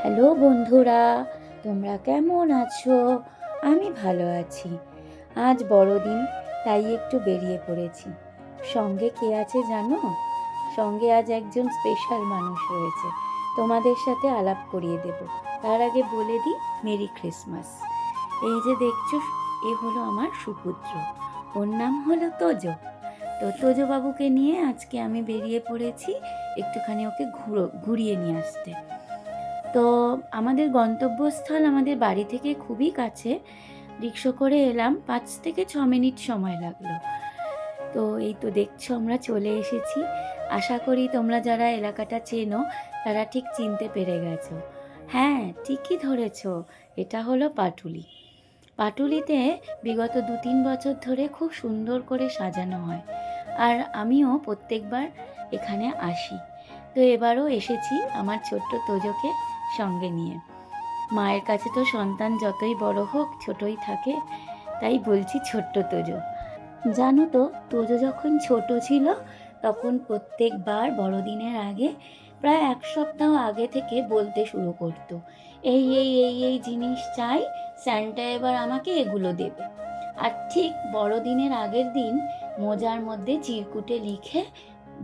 Hello বন্ধুরা, তোমরা কেমন আছো? আমি ভালো আছি। আজ বড়দিন, তাই একটু বেরিয়ে পড়েছি। সঙ্গে কে আছে জানো? সঙ্গে আজ একজন স্পেশাল মানুষ রয়েছে, তোমাদের সাথে আলাপ করিয়ে দেব। তার আগে বলে দিই, মেরি ক্রিসমাস। এই যে দেখছো, এ হলো আমার সুপুত্র। ওর নাম হলো তোজো। তো তোজো বাবুকে নিয়ে আজকে আমি বেরিয়ে পড়েছি একটুখানি ওকে ঘুরিয়ে নিয়ে আসতে। তো আমাদের গন্তব্যস্থল আমাদের বাড়ি থেকে খুবই কাছে। রিক্সা করে এলাম, 5 থেকে 6 মিনিট সময় লাগলো। তো এই তো দেখছো আমরা চলে এসেছি। আশা করি তোমরা যারা এলাকাটা চেনো তারা ঠিক চিনতে পেরে গেছো। হ্যাঁ, ঠিকই ধরেছো, এটা হলো পাটুলি। পাটুলিতে বিগত 2-3 বছর ধরে খুব সুন্দর করে সাজানো হয়, আর আমিও প্রত্যেকবার এখানে আসি। তো এবারও এসেছি আমার ছোট্ট তোজোকে সঙ্গে নিয়ে। মায়ের কাছে তো সন্তান যতই বড় হোক ছোটই থাকে, তাই বলছি ছোট্ট তোজো। জানো তো, তোজো যখন ছোট ছিল তখন প্রত্যেকবার বড়দিনের আগে প্রায় 1 সপ্তাহ আগে থেকে বলতে শুরু করতো, এই এই এই এই জিনিস চাই, স্যান্টা এবার আমাকে এগুলো দেবে। আর ঠিক বড়দিনের আগের দিন মোজার মধ্যে চিরকুটে লিখে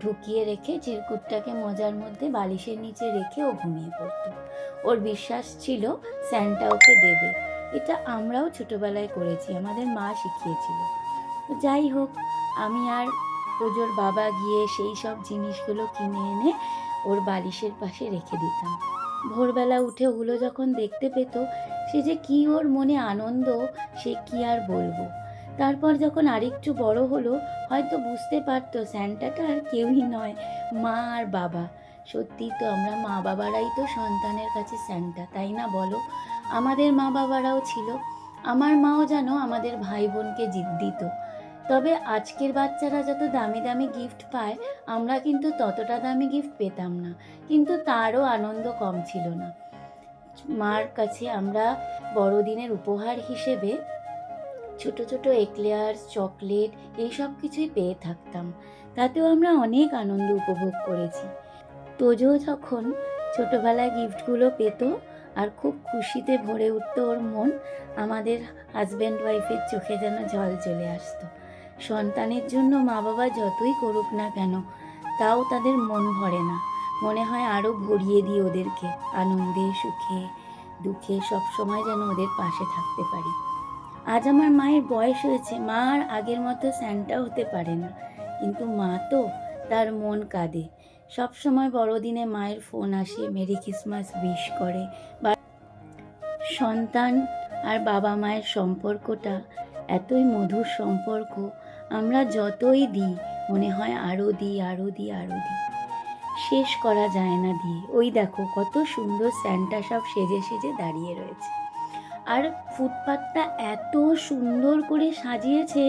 ঢুকিয়ে রেখে, চিরকুটটাকে মোজার মধ্যে বালিশের নিচে রেখে ও ঘুমিয়ে পড়তো। ওর বিশ্বাস ছিল স্যান্টা ওকে দেবে। এটা আমরাও ছোটবেলায় করেছি, আমাদের মা শিখিয়েছিল। তো যাই হোক, আমি আর তোজোর বাবা গিয়ে সেই সব জিনিসগুলো কিনে এনে ওর বালিশের পাশে রেখে দিতাম। ভোরবেলা উঠে ওগুলো যখন দেখতে পেত, সে যে কি ওর মনে আনন্দ, সে কি আর বলবো। তারপর যখন আরেকটু বড় হলো, হয়তো বুঝতে পারতো স্যান্টাটা আর কেউই নয়, মা আর বাবা। সত্যি তো, আমরা মা বাবারাই তো সন্তানের কাছে স্যান্টা, তাই না বলো? আমাদের মা বাবারাও ছিল। আমার মাও যেন আমাদের ভাই বোনকে জিদ দিত। তবে আজকের বাচ্চারা যত দামি দামি গিফট পায়, আমরা কিন্তু ততটা দামি গিফট পেতাম না, কিন্তু তারও আনন্দ কম ছিল না। মার কাছে আমরা বড়দিনের উপহার হিসেবে ছোট ছোট এক্লেয়ার্স, চকলেট, এই সব কিছুই পেয়ে থাকতাম। তাতেও আমরা অনেক আনন্দ উপভোগ করেছি। তোজো যখন ছোটবেলায় গিফটগুলো পেত আর খুব খুশিতে ভরে উঠত ওর মন, আমাদের হাজব্যান্ড ওয়াইফের চোখে যেন জল চলে আসতো। সন্তানের জন্য মা বাবা যতই করুক না কেন, তাও তাদের মন ভরে না। মনে হয় আরও ভরিয়ে দিই ওদেরকে, আনন্দে সুখে দুঃখে সবসময় যেন ওদের পাশে থাকতে পারি। আজ আমার মায়ের বয়স হয়েছে, মা আর আগের মতো স্যান্টা হতে পারে না, কিন্তু মা তো, তার মন কাঁদে। সব সময় বড়দিনে মায়ের ফোন আসে, মেরি ক্রিসমাস উইশ করে। বা সন্তান আর বাবা মায়ের সম্পর্কটা এতই মধুর সম্পর্ক, আমরা যতই দিই মনে হয় আরও দিই, আরও দিই, আরও দিই, শেষ করা যায় না দিয়ে। ওই দেখো কত সুন্দর স্যান্টা সব সেজে সেজে দাঁড়িয়ে রয়েছে। আর ফুটপাতটা এত সুন্দর করে সাজিয়েছে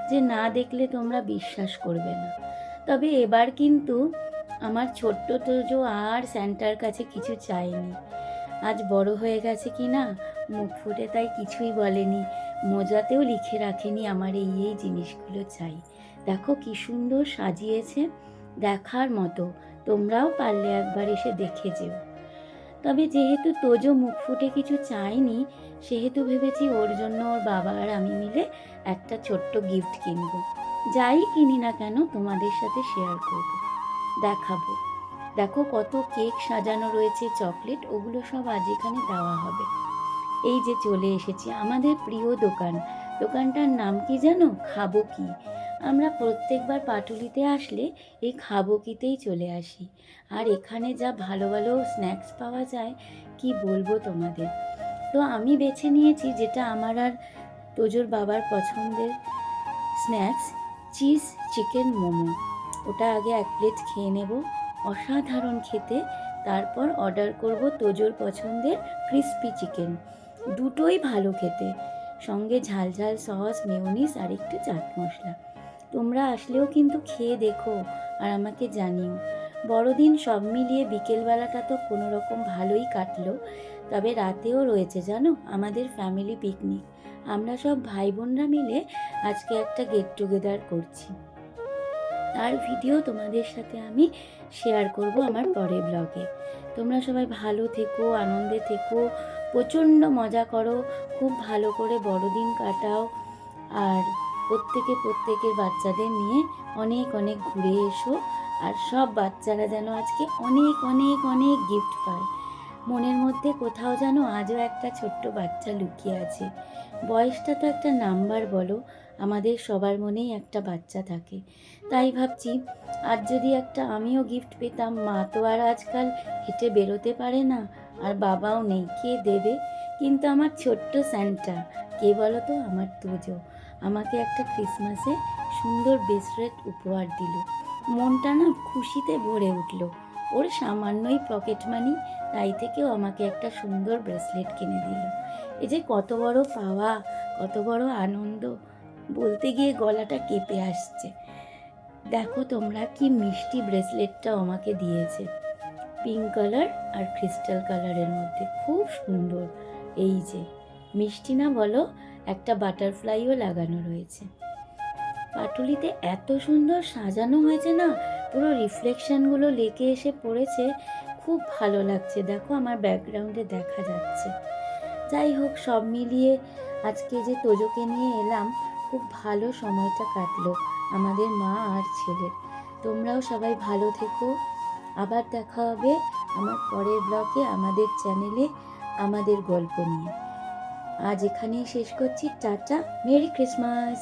যে না দেখলে তোমরা বিশ্বাস করবে না। তবে এবার কিন্তু আমার ছোট্ট তোজো আর স্যান্টার কাছে কিছু চায়নি। আজ বড় হয়ে গেছে কি না, মুখ ফুটে তাই কিছুই বলেনি, মোজাতেও লিখে রাখেনি আমার এই এই জিনিসগুলো চাই। দেখো কি সুন্দর সাজিয়েছে, দেখার মতো। তোমরাও পারলে একবার এসে দেখে যেও। তবে যেহেতু তোজো মুখ ফুটে কিছু চায়নি, সেহেতু ভেবেছি ওর জন্য ওর বাবা আর আমি মিলে একটা ছোট্ট গিফট কিনবো। যাই কিনি না কেন তোমাদের সাথে শেয়ার করব, দেখাবো। দেখো কত কেক সাজানো রয়েছে, চকলেট, ওগুলো সব আজ এখানে দেওয়া হবে। এই যে চলে এসেছি আমাদের প্রিয় দোকান। দোকানটার নাম কি জানো? খাবো কি। আমরা প্রত্যেকবার পাটুলিতে আসলে এই খাবো কিতেই চলে আসি। আর এখানে যা ভালো ভালো স্ন্যাক্স পাওয়া যায়, কি বলবো তোমাদের। তো আমি বেছে নিয়েছি যেটা আমার আর তোজোর বাবার পছন্দের স্ন্যাক্স, চিজ চিকেন মোমো। ওটা আগে 1 প্লেট খেয়ে নেব, অসাধারণ খেতে। তারপর অর্ডার করব তোজোর পছন্দের ক্রিস্পি চিকেন। দুটোই ভালো খেতে, সঙ্গে ঝাল ঝাল সস, মেয়োনিজ আর একটু চাট মশলা। তোমরা আসলেও কিন্তু খেয়ে দেখো আর আমাকে জানিও। বড়দিন সব মিলিয়ে বিকেলবেলাটা তো কোনো রকম ভালোই কাটলো। তবে রাতেও রয়েছে জানো আমাদের ফ্যামিলি পিকনিক। আমরা সব ভাই বোনরা মিলে আজকে একটা গেট টুগেদার করছি। তার ভিডিও তোমাদের সাথে আমি শেয়ার করব আমার পরের ব্লগে। তোমরা সবাই ভালো থেকো, আনন্দে থেকো, প্রচণ্ড মজা করো, খুব ভালো করে বড়দিন কাটাও। আর প্রত্যেকের বাচ্চাদের নিয়ে অনেক অনেক ঘুরে এসো। আর সব বাচ্চারা যেন আজকে অনেক অনেক অনেক গিফট পায়। মনের মধ্যে কোথাও যেন আজও একটা ছোট্ট বাচ্চা লুকিয়ে আছে। বয়সটা তো একটা নাম্বার বলো, আমাদের সবার মনেই একটা বাচ্চা থাকে। তাই ভাবছি আজ যদি একটা আমিও গিফট পেতাম। মা তো আর আজকাল হেঁটে বেরোতে পারে না, আর বাবাও নেই, কে দেবে? কিন্তু আমার ছোট্ট স্যান্টা, কে বলো তো? আমার তোজো আমাকে একটা ক্রিসমাসে সুন্দর ব্রেসলেট উপহার দিল। মনটা না খুশিতে ভরে উঠল। ওর সামান্যই পকেট মানি, তাই থেকেও আমাকে একটা সুন্দর ব্রেসলেট কিনে দিল। এই যে কত বড় পাওয়া, কত বড় আনন্দ, বলতে গিয়ে গলাটা কেঁপে আসছে। দেখো তোমরা কি মিষ্টি ব্রেসলেটটা আমাকে দিয়েছে, পিঙ্ক কালার আর ক্রিস্টাল কালারের মধ্যে, খুব সুন্দর। এই যে মিষ্টি না বলো, একটা বাটারফ্লাইও লাগানো রয়েছে। পাটুলিতে এত সুন্দর সাজানো হয়েছে না, পুরো রিফ্লেকশনগুলো লেকে এসে পড়েছে, খুব ভালো লাগছে। দেখো আমার ব্যাকগ্রাউন্ডে দেখা যাচ্ছে। যাই হোক, সব মিলিয়ে আজকে যে তোজোকে নিয়ে এলাম, খুব ভালো সময়টা কাটলো আমাদের মা আর ছেলের। তোমরাও সবাই ভালো থেকো। আবার দেখা হবে আমার পরের ব্লগে, আমাদের চ্যানেলে, আমাদের গল্প নিয়ে। আজ এখানেই শেষ করছি। Tata, merry Christmas.